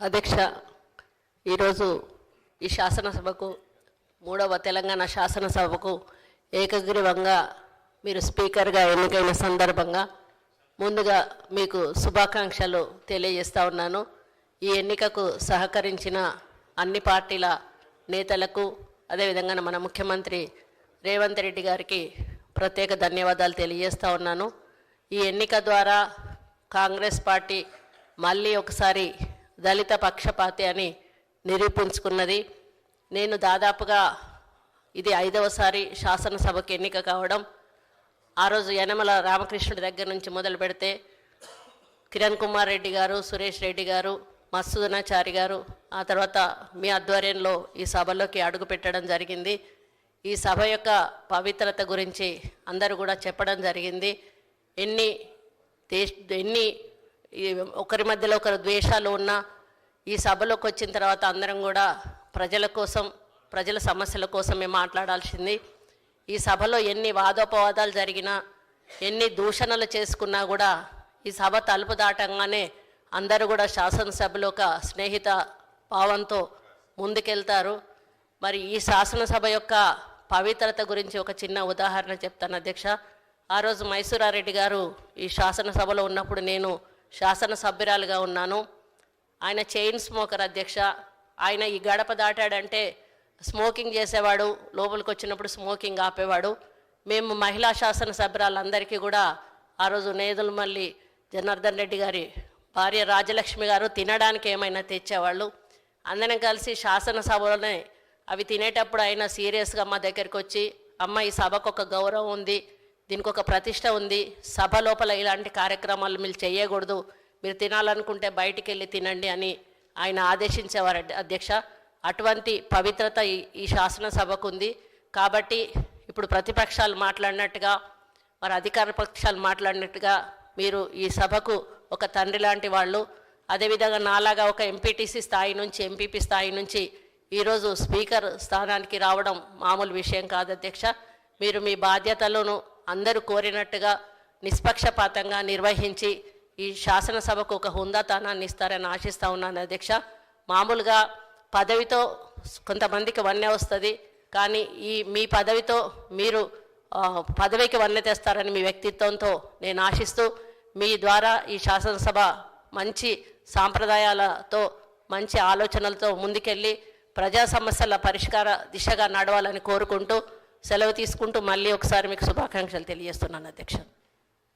అధ్యక్ష, ఈరోజు ఈ శాసనసభకు మూడవ తెలంగాణ శాసనసభకు ఏకగ్రీవంగా మీరు స్పీకర్గా ఎన్నికైన సందర్భంగా ముందుగా మీకు శుభాకాంక్షలు తెలియజేస్తా ఉన్నాను. ఈ ఎన్నికకు సహకరించిన అన్ని పార్టీల నేతలకు అదేవిధంగా మన ముఖ్యమంత్రి రేవంత్ రెడ్డి గారికి ప్రత్యేక ధన్యవాదాలు తెలియజేస్తా ఉన్నాను. ఈ ఎన్నిక ద్వారా కాంగ్రెస్ పార్టీ మళ్ళీ ఒకసారి దళిత పక్షపాతి అని నిరూపించుకున్నది. నేను దాదాపుగా ఇది 5వసారి శాసనసభకు ఎన్నిక కావడం. ఆ రోజు యనమల రామకృష్ణుడి దగ్గర నుంచి మొదలు పెడితే కిరణ్ కుమార్ రెడ్డి గారు, సురేష్ రెడ్డి గారు, మత్సూదనాచారి గారు, ఆ తర్వాత మీ ఆధ్వర్యంలో ఈ సభలోకి అడుగు పెట్టడం జరిగింది. ఈ సభ యొక్క పవిత్రత గురించి అందరూ కూడా చెప్పడం జరిగింది. ఎన్ని ఒకరి మధ్యలో ఒకరు ద్వేషాలు ఉన్నా ఈ సభలోకి వచ్చిన తర్వాత అందరం కూడా ప్రజల కోసం, ప్రజల సమస్యల కోసమే మాట్లాడాల్సింది. ఈ సభలో ఎన్ని వాదోపవాదాలు జరిగినా, ఎన్ని దూషణలు చేసుకున్నా కూడా ఈ సభ తలుపు దాటంగానే అందరూ కూడా శాసనసభలో ఒక స్నేహిత భావంతో ముందుకెళ్తారు. మరి ఈ శాసనసభ యొక్క పవిత్రత గురించి ఒక చిన్న ఉదాహరణ చెప్తాను అధ్యక్ష. ఆ రోజు మైసూరారెడ్డి గారు ఈ శాసనసభలో ఉన్నప్పుడు నేను శాసనసభ్యురాలుగా ఉన్నాను. ఆయన చైన్ స్మోకర్ అధ్యక్ష. ఆయన ఈ గడప దాటాడంటే స్మోకింగ్ చేసేవాడు, లోపలికి వచ్చినప్పుడు స్మోకింగ్ ఆపేవాడు. మేము మహిళా శాసనసభ్యురాలందరికీ కూడా ఆ రోజు నేదులమల్లి జనార్దన్ రెడ్డి గారి భార్య రాజలక్ష్మి గారు తినడానికి ఏమైనా తెచ్చేవాళ్ళు. అందరం కలిసి శాసనసభలోనే అవి తినేటప్పుడు ఆయన సీరియస్గా మా దగ్గరికి వచ్చి, అమ్మ ఈ సభకు ఒక గౌరవం ఉంది, దీనికి ఒక ప్రతిష్ట ఉంది, సభ లోపల ఇలాంటి కార్యక్రమాలు మీరు చేయకూడదు, మీరు తినాలనుకుంటే బయటికి వెళ్ళి తినండి అని ఆయన ఆదేశించేవారు అధ్యక్ష. అటువంటి పవిత్రత ఈ శాసనసభకు ఉంది. కాబట్టి ఇప్పుడు ప్రతిపక్షాలు మాట్లాడినట్టుగా, మరి అధికార పక్షాలు మాట్లాడినట్టుగా మీరు ఈ సభకు ఒక తండ్రి లాంటి వాళ్ళు. అదేవిధంగా నాలాగా ఒక ఎంపీటీసీ స్థాయి నుంచి, ఎంపీపీ స్థాయి నుంచి ఈరోజు స్పీకర్ స్థానానికి రావడం మామూలు విషయం కాదు అధ్యక్ష. మీరు మీ బాధ్యతలను అందరూ కోరినట్టుగా నిష్పక్షపాతంగా నిర్వహించి ఈ శాసనసభకు ఒక హుందాతనాన్ని ఇస్తారని ఆశిస్తూ ఉన్నాను అధ్యక్ష. మామూలుగా పదవితో కొంతమందికి వన్నె వస్తుంది, కానీ మీ పదవితో మీరు పదవికి వన్నె తెస్తారని మీ వ్యక్తిత్వంతో నేను ఆశిస్తూ, మీ ద్వారా ఈ శాసనసభ మంచి సాంప్రదాయాలతో, మంచి ఆలోచనలతో ముందుకెళ్ళి ప్రజా సమస్యల పరిష్కార దిశగా నడవాలని కోరుకుంటూ సెలవు తీసుకుంటూ మళ్ళీ ఒకసారి మీకు శుభాకాంక్షలు తెలియజేస్తున్నాను అధ్యక్ష.